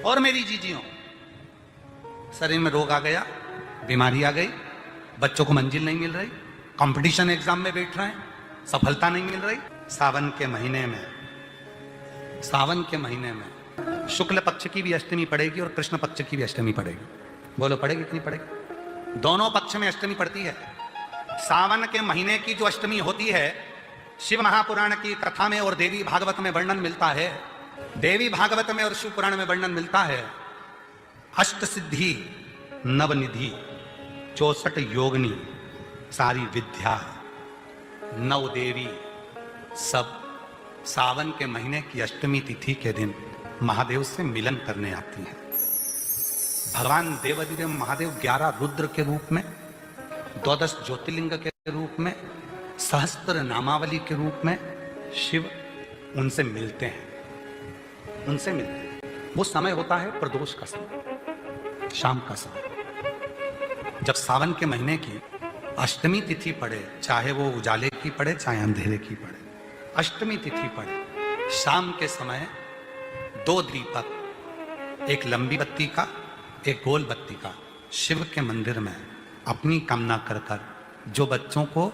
और मेरी जीजियों, शरीर में रोग आ गया, बीमारी आ गई, बच्चों को मंजिल नहीं मिल रही, कंपटीशन एग्जाम में बैठ रहे हैं, सफलता नहीं मिल रही। सावन के महीने में शुक्ल पक्ष की भी अष्टमी पड़ेगी और कृष्ण पक्ष की भी अष्टमी पड़ेगी। बोलो पड़ेगी कि नहीं पड़ेगी? दोनों पक्ष में अष्टमी पड़ती है। सावन के महीने की जो अष्टमी होती है, शिव महापुराण की कथा में और देवी भागवत में वर्णन मिलता है। देवी भागवत में और शिव पुराण में वर्णन मिलता है, अष्ट सिद्धि नवनिधि 64 योगनी सारी विद्या नव देवी सब सावन के महीने की अष्टमी तिथि के दिन महादेव से मिलन करने आती हैं। भगवान देवाधिदेव महादेव 11 रुद्र के रूप में, 12 ज्योतिर्लिंग के रूप में, सहस्त्र नामावली के रूप में शिव उनसे मिलते हैं। वो समय होता है प्रदोष का समय, शाम का समय। जब सावन के महीने की अष्टमी तिथि पड़े, चाहे वो उजाले की पड़े चाहे अंधेरे की पड़े, अष्टमी तिथि पड़े, शाम के समय 2 दीपक, एक लंबी बत्ती का एक गोल बत्ती का, शिव के मंदिर में अपनी कामना कर कर, जो बच्चों को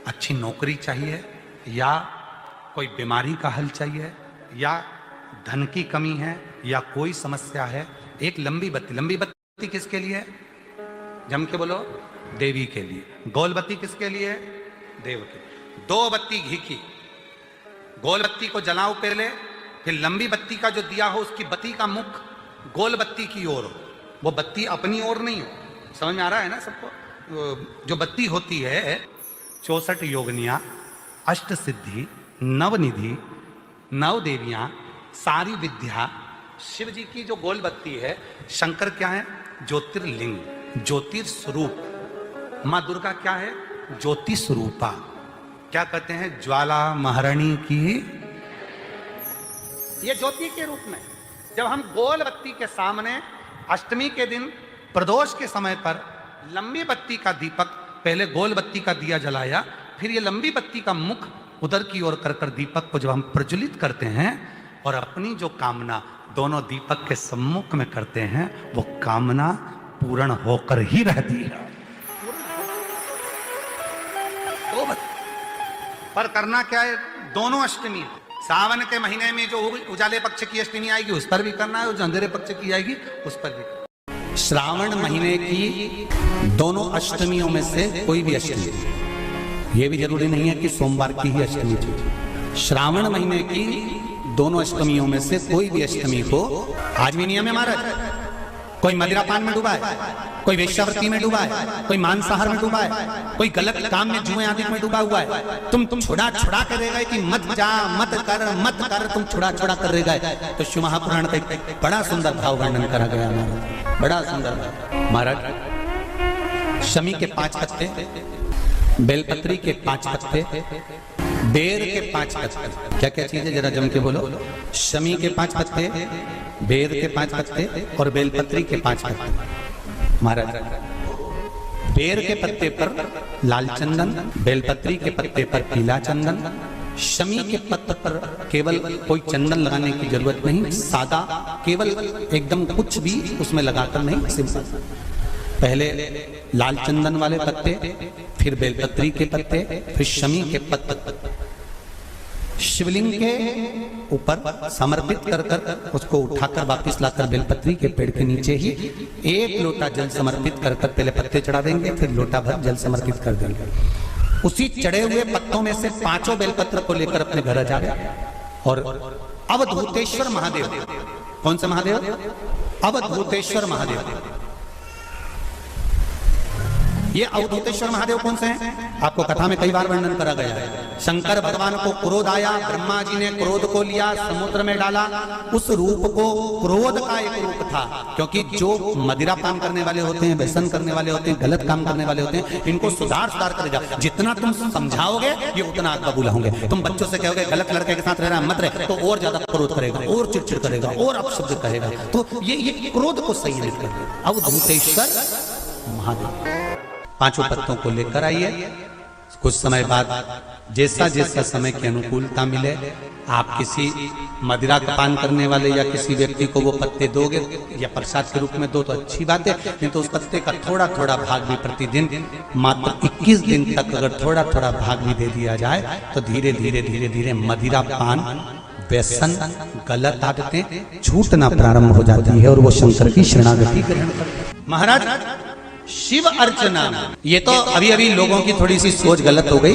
अच्छी नौकरी चाहिए या कोई बीमारी का हल चाहिए या धन की कमी है या कोई समस्या है, एक लंबी बत्ती किसके लिए? जम के बोलो, देवी के लिए। गोल बत्ती किसके लिए? देव के लिए। 2 बत्ती घी की, गोल बत्ती को जलाओ पहले, फिर लंबी बत्ती का जो दिया हो उसकी बत्ती का मुख गोल बत्ती की ओर हो, वो बत्ती अपनी ओर नहीं हो। समझ में आ रहा है ना सबको? जो बत्ती होती है 64 योगनियां, अष्ट सिद्धि, नवनिधि, 9 देवियां, सारी विद्या। शिव जी की जो गोल बत्ती है, शंकर क्या है? ज्योतिर्लिंग, ज्योतिर्स्वरूप। माँ दुर्गा क्या है? ज्योति स्वरूपा। क्या कहते हैं? ज्वाला महारानी की, ये ज्योति के रूप में। जब हम गोल बत्ती के सामने अष्टमी के दिन प्रदोष के समय पर लंबी बत्ती का दीपक, पहले गोल बत्ती का दिया जलाया, फिर ये लंबी बत्ती का मुख उधर की ओर कर दीपक को जब हम प्रज्वलित करते हैं और अपनी जो कामना दोनों दीपक के सम्मुख में करते हैं, वो कामना पूर्ण होकर ही रहती है। पर करना क्या है? दोनों अष्टमी, सावन के महीने में जो उजाले पक्ष की अष्टमी आएगी उस पर भी करना है, और जो अंधेरे पक्ष की आएगी उस पर भी। श्रावण महीने की दोनों अष्टमियों में से कोई भी अष्टमी, ये भी जरूरी नहीं है कि सोमवार की ही अष्टमी थी। श्रावण महीने की दोनों अष्टमियों में से कोई भी अष्टमी को, आज भी नियम है महाराज, कोई मदिरापान में डूबा है, कोई वेश्यावृत्ति में डूबा है, कोई मांसाहार में डूबा है, कोई गलत काम में, जुए आदि में डूबा हुआ है, तुम छुड़ा कर रह गए कि मत जा, मत कर, तुम छुड़ा कर रह गए। तो शिव महापुराण का एक बड़ा सुंदर भाव वर्णन करा गया महाराज, बड़ा सुंदर भाव। महाराज, शमी के 5 पत्ते, बेलपत्री के 5 पत्ते, बेर के 5 पत्ते, क्या क्या चीज है जरा जम के बोलो? शमी के 5 पत्ते, बेर के 5 पत्ते और बेलपत्री के 5 पत्ते। महाराज, बेर के पत्ते पर लाल चंदन, बेलपत्री के पत्ते पर पीला चंदन, शमी के पत्ते पर केवल कोई चंदन लगाने की जरूरत नहीं, सादा, केवल एकदम कुछ भी उसमें लगाकर नहीं, सिंपल। पहले लाल चंदन वाले पत्ते, फिर बेलपत्री के पत्ते, फिर शमी के पत्ते शिवलिंग के ऊपर समर्पित कर उसको उठाकर वापस लाकर बेलपत्री के पेड़ के नीचे ही 1 लोटा जल समर्पित कर पहले पत्ते चढ़ा देंगे, फिर लोटा भर जल समर्पित कर देंगे। उसी चढ़े हुए पत्तों में से 5 बेलपत्र को लेकर अपने घर जा रहे और अवधूतेश्वर महादेव, कौन सा महादेव? अवधूतेश्वर महादेव। ये अवधूतेश्वर महादेव कौन से हैं? आपको कथा में कई बार वर्णन करा गया है। शंकर भगवान को क्रोध आया, ब्रह्मा जी ने क्रोध को लिया, समुद्र में डाला। उस रूप को क्रोध का एक रूप था, क्योंकि जो मदिरा पान करने वाले होते हैं, व्यसन करने वाले होते हैं, गलत काम करने वाले होते हैं, इनको सुधार करेगा। जितना तुम समझाओगे ये उतना आग बबूला होंगे। तुम बच्चों से कहोगे गलत लड़के के साथ रहना मत रहे, तो और ज्यादा क्रोध करेगा, और चिड़चिड़ करेगा, और अपशब्द कहेगा। तो ये क्रोध को संयमित कर। अवधूतेश्वर महादेव 5 पत्तों को लेकर आइए कुछ समय बाद जैसा जैसा समय की अनुकूलता मिले आप किसी मदिरा का पान करने वाले या किसी व्यक्ति को वो पत्ते दोगे या प्रसाद के रूप में दो तो अच्छी बात है, नहीं तो उस पत्ते का थोड़ा थोड़ा भाग भी प्रतिदिन मात्र 21 दिन तक अगर थोड़ा थोड़ा भाग भी दे दिया जाए तो धीरे धीरे धीरे धीरे मदिरा पान, व्यसन, गलत आदतें छूटना प्रारंभ हो जाती है और वो शंकर की शरणागति ग्रहण करते हैं। महाराज शिव अर्चना, ये तो अभी अभी लोगों की थोड़ी सी सोच गलत हो गई।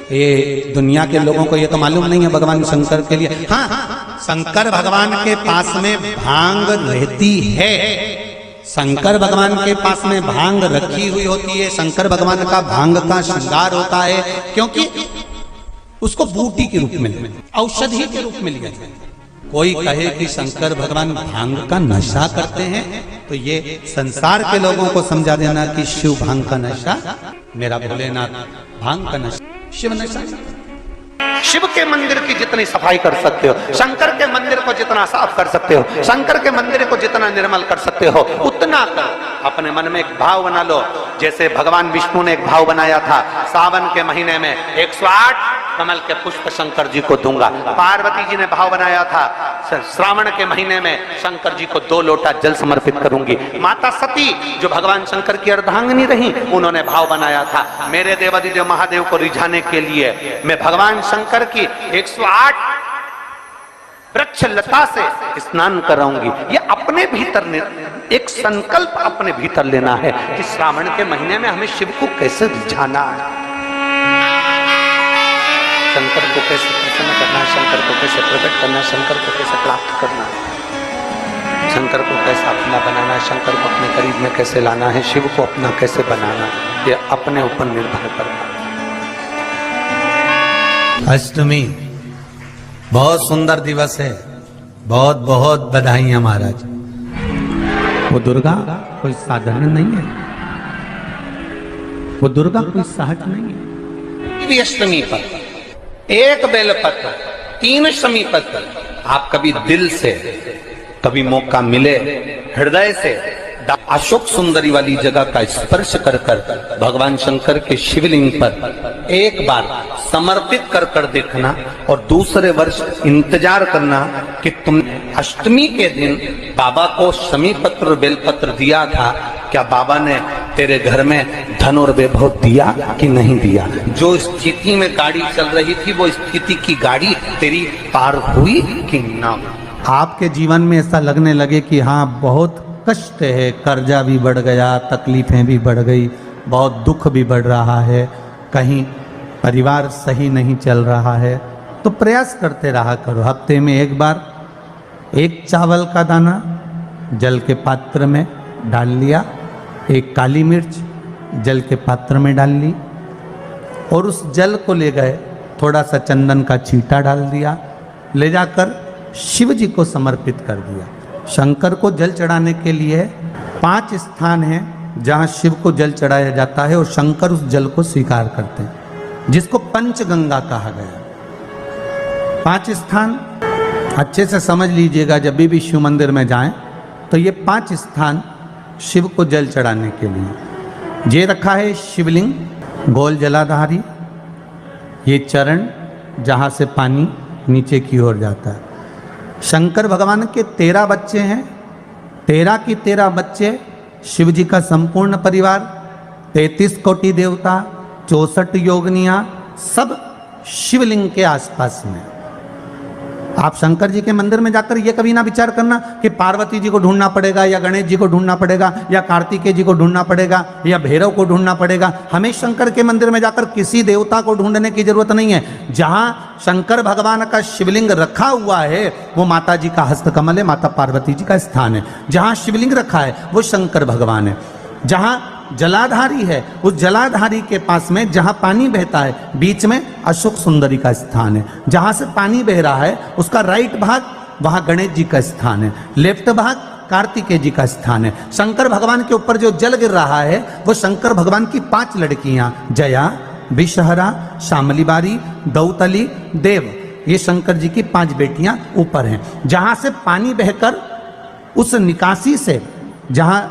ये दुनिया के लोगों को ये तो मालूम नहीं है भगवान शंकर के लिए, हाँ शंकर भगवान के पास में भांग रहती है, शंकर भगवान के पास में भांग रखी हुई होती है, शंकर भगवान का भांग का श्रृंगार होता है, क्योंकि उसको बूटी के रूप में, औषधि के रूप में लिया जाए। कोई कहे कि शंकर भगवान भांग का नशा करते हैं तो ये संसार के लोगों को समझा देना कि शिव भांग का नशा, मेरा भोलेनाथ भांग का नशा, शिव नशा। शिव के मंदिर की जितनी सफाई कर सकते हो, शंकर के मंदिर को जितना साफ कर सकते हो, शंकर के मंदिर को जितना निर्मल कर सकते हो उतना करो। अपने मन में एक भाव बना लो, जैसे भगवान विष्णु ने एक भाव बनाया था, सावन के महीने में 108 कमल के पुष्प शंकर जी को दूंगा। पार्वती जी ने भाव बनाया था, श्रावण के महीने में शंकर जी को 2 लोटा जल समर्पित करूंगी। माता सती जो भगवान शंकर की अर्धांगिनी रही, उन्होंने भाव बनाया था, मेरे देवादिदेव महादेव को रिझाने के लिए मैं भगवान शंकर की 108 वृक्ष लता से स्नान कराऊंगी। ये अपने भीतर एक संकल्प अपने भीतर लेना है कि श्रावण के महीने में हमें शिव को कैसे रिझाना है, शंकर को कैसे प्रसन्न करना है, शंकर को कैसे प्रकट करना है, शंकर को कैसे प्राप्त करना है, शंकर को कैसे अपना बनाना है, शंकर को अपने करीब में कैसे लाना है, शिव को अपना कैसे बनाना है, ये अपने ऊपर निर्भर करना है। अष्टमी बहुत सुंदर दिवस है, बहुत बहुत बधाइयां महाराज। वो दुर्गा कोई साधारण नहीं है, वो दुर्गा कोई सहज नहीं है। अष्टमी पर 1 बेलपत्र, 3 शमी पत्र, आप कभी दिल से, कभी मौका मिले हृदय से अशोक सुंदरी वाली जगह का स्पर्श कर कर भगवान शंकर के शिवलिंग पर एक बार समर्पित कर कर देखना, और दूसरे वर्ष इंतजार करना कि तुम अष्टमी के दिन बाबा को शमी पत्र बेलपत्र दिया था, क्या बाबा ने तेरे घर में धन और वैभव दिया कि नहीं दिया। जो स्थिति में गाड़ी चल रही थी वो स्थिति की गाड़ी तेरी पार हुई कि ना। आपके जीवन में ऐसा लगने लगे कि हाँ बहुत कष्ट है, कर्जा भी बढ़ गया, तकलीफें भी बढ़ गई, बहुत दुख भी बढ़ रहा है, कहीं परिवार सही नहीं चल रहा है, तो प्रयास करते रहा करो। हफ्ते में एक बार 1 चावल का दाना जल के पात्र में डाल लिया, 1 काली मिर्च जल के पात्र में डाल ली, और उस जल को ले गए, थोड़ा सा चंदन का छींटा डाल दिया, ले जाकर शिव जी को समर्पित कर दिया। शंकर को जल चढ़ाने के लिए 5 स्थान हैं जहाँ शिव को जल चढ़ाया जाता है और शंकर उस जल को स्वीकार करते हैं, जिसको पंचगंगा कहा गया। 5 स्थान अच्छे से समझ लीजिएगा, जब भी शिव मंदिर में जाएं तो ये 5 स्थान शिव को जल चढ़ाने के लिए ये रखा है। शिवलिंग, गोल जलाधारी, ये चरण जहाँ से पानी नीचे की ओर जाता है। शंकर भगवान के 13 बच्चे हैं, 13 की 13 बच्चे, शिव जी का संपूर्ण परिवार, 33 कोटि देवता, 64 योगनियां, सब शिवलिंग के आसपास में। आप शंकर जी के मंदिर में जाकर ये कभी ना विचार करना कि पार्वती जी को ढूंढना पड़ेगा या गणेश जी को ढूंढना पड़ेगा या कार्तिकेय जी को ढूंढना पड़ेगा या भैरव को ढूंढना पड़ेगा। हमें शंकर के मंदिर में जाकर किसी देवता को ढूंढने की जरूरत नहीं है। जहां शंकर भगवान का शिवलिंग रखा हुआ है वो माता जी का हस्तकमल है, माता पार्वती जी का स्थान है। जहां शिवलिंग रखा है वो शंकर भगवान है। जहां जलाधारी है उस जलाधारी के पास में जहां पानी बहता है बीच में अशोक सुंदरी का स्थान है। जहां से पानी बह रहा है उसका राइट भाग वहां गणेश जी का स्थान है, लेफ्ट भाग कार्तिकेय जी का स्थान है। शंकर भगवान के ऊपर जो जल गिर रहा है वो शंकर भगवान की 5 लड़कियां जया, विषहरा, शामली बारी, दौतली, देव, ये शंकर जी की 5 बेटियां ऊपर हैं। जहां से पानी बहकर उस निकासी से जहां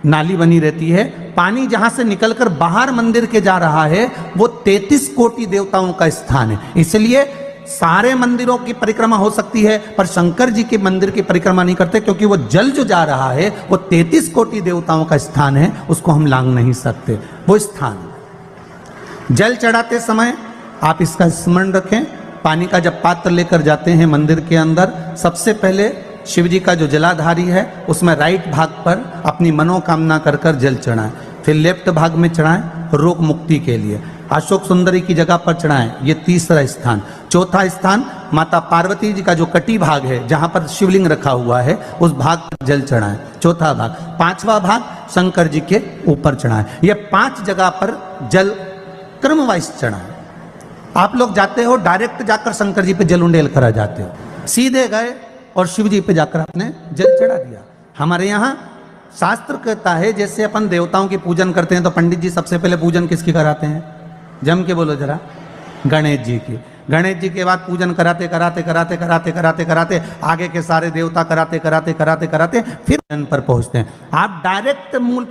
नाली बनी रहती है, पानी जहां से निकलकर बाहर मंदिर के जा रहा है वो 33 कोटि देवताओं का स्थान है। इसलिए सारे मंदिरों की परिक्रमा हो सकती है पर शंकर जी के मंदिर की परिक्रमा नहीं करते, क्योंकि वो जल जो जा रहा है वो 33 कोटि देवताओं का स्थान है, उसको हम लांघ नहीं सकते। वो स्थान जल चढ़ाते समय आप इसका स्मरण रखें। पानी का जब पात्र लेकर जाते हैं मंदिर के अंदर, सबसे पहले शिव जी का जो जलाधारी है उसमें राइट भाग पर अपनी मनोकामना कर कर जल चढ़ाएं, फिर लेफ्ट भाग में चढ़ाएं रोग मुक्ति के लिए। अशोक सुंदरी की जगह पर चढ़ाएं, ये तीसरा स्थान। चौथा स्थान माता पार्वती जी का जो कटी भाग है जहां पर शिवलिंग रखा हुआ है उस भाग पर जल चढ़ाएं, चौथा भाग। पांचवा भाग शंकर जी के ऊपर चढ़ाएं। ये 5 जगह पर जल क्रमवाइज चढ़ाएं। आप लोग जाते हो डायरेक्ट जाकर शंकर जी पे जल उंडेल करा जाते हो, सीधे गए और शिव जी पे जाकर आपने जल चढ़ा दिया। हमारे यहाँ शास्त्र कहता है जैसे अपन देवताओं की पूजन करते हैं तो पंडित जी सबसे पहले पूजन किसकी कराते हैं? जम के बोलो जरा, गणेश जी की। गणेश जी के बाद पूजन कराते कराते कराते कराते कराते कराते आगे के सारे देवता कराते कराते कराते कराते फिर जन पर पहुंचते हैं। आप डायरेक्ट मूल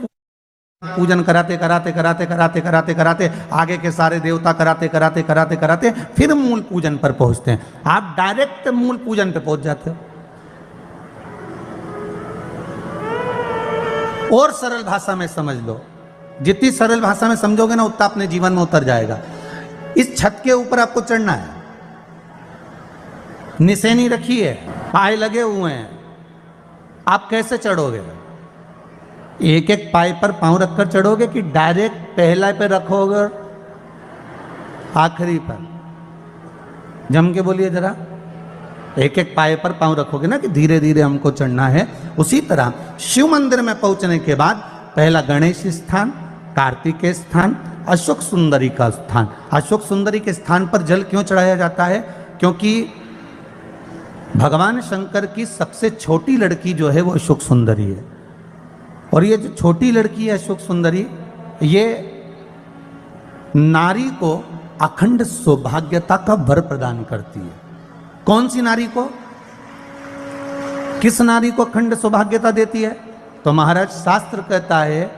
पूजन कराते कराते कराते कराते कराते कराते आगे के सारे देवता कराते कराते कराते कराते फिर मूल पूजन पर पहुंचते हैं। आप डायरेक्ट मूल पूजन पे पहुंच जाते हो। और सरल भाषा में समझ लो, जितनी सरल भाषा में समझोगे ना उतना अपने जीवन में उतर जाएगा। इस छत के ऊपर आपको चढ़ना है, निशानी रखी है, पाए लगे हुए हैं, आप कैसे चढ़ोगे? एक एक पाए पर पांव रखकर चढ़ोगे कि डायरेक्ट पहला पे रखोगे आखिरी पर? जम के बोलिए जरा, एक एक पाए पर पांव रखोगे ना कि धीरे धीरे हमको चढ़ना है। उसी तरह शिव मंदिर में पहुंचने के बाद पहला गणेश स्थान, कार्तिकेय स्थान, अशोक सुंदरी का स्थान। अशोक सुंदरी के स्थान पर जल क्यों चढ़ाया जाता है? क्योंकि भगवान शंकर की सबसे छोटी लड़की जो है वो अशोक सुंदरी है। और ये जो छोटी लड़की है अशोक सुंदरी, ये नारी को अखंड सौभाग्यता का वर प्रदान करती है। कौन सी नारी को? किस नारी को अखंड सौभाग्यता देती है? तो महाराज शास्त्र कहता है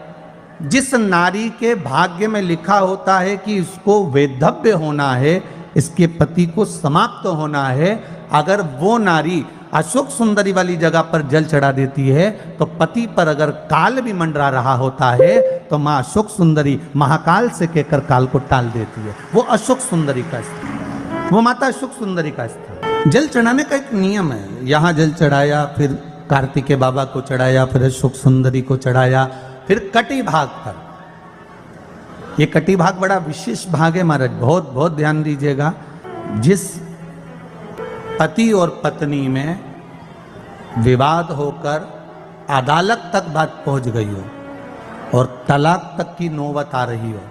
जिस नारी के भाग्य में लिखा होता है कि इसको वैधव्य होना है, इसके पति को समाप्त होना है, अगर वो नारी अशोक सुंदरी वाली जगह पर जल चढ़ा देती है तो पति पर अगर काल भी मंडरा रहा होता है तो मां अशोक सुंदरी महाकाल से कहकर काल को टाल देती है। वो अशोक सुंदरी का स्थान, वो माता अशोक सुंदरी का स्थान। जल चढ़ाने का एक नियम है, यहाँ जल चढ़ाया, फिर कार्तिकेय बाबा को चढ़ाया, फिर अशोक सुंदरी को चढ़ाया, फिर कटी भाग पर। ये कटी भाग बड़ा विशेष भाग है महाराज, बहुत बहुत ध्यान दीजिएगा। जिस पति और पत्नी में विवाद होकर अदालत तक बात पहुंच गई हो और तलाक तक की नौबत आ रही हो,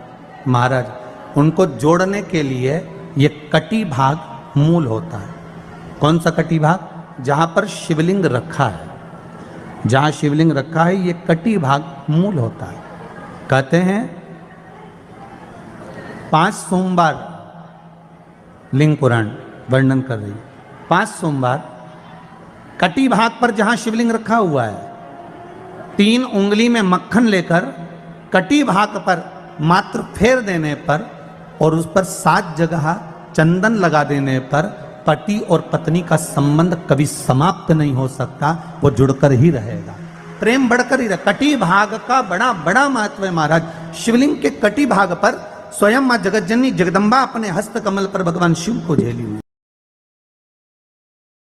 महाराज उनको जोड़ने के लिए ये कटी भाग मूल होता है। कौन सा कटी भाग? जहां पर शिवलिंग रखा है, जहां शिवलिंग रखा है ये कटी भाग मूल होता है। कहते हैं 5 सोमवार लिंग पुराण वर्णन कर रही है, 5 सोमवार कटी भाग पर जहां शिवलिंग रखा हुआ है 3 उंगली में मक्खन लेकर कटी भाग पर मात्र फेर देने पर और उस पर 7 जगह चंदन लगा देने पर पति और पत्नी का संबंध कभी समाप्त नहीं हो सकता, वो जुड़कर ही रहेगा, प्रेम बढ़कर ही रहेगा। कटी भाग का बड़ा बड़ा महत्व है महाराज। शिवलिंग के कटी भाग पर स्वयं मां जगत जननी जगदम्बा अपने हस्त कमल पर भगवान शिव को झेली हुई।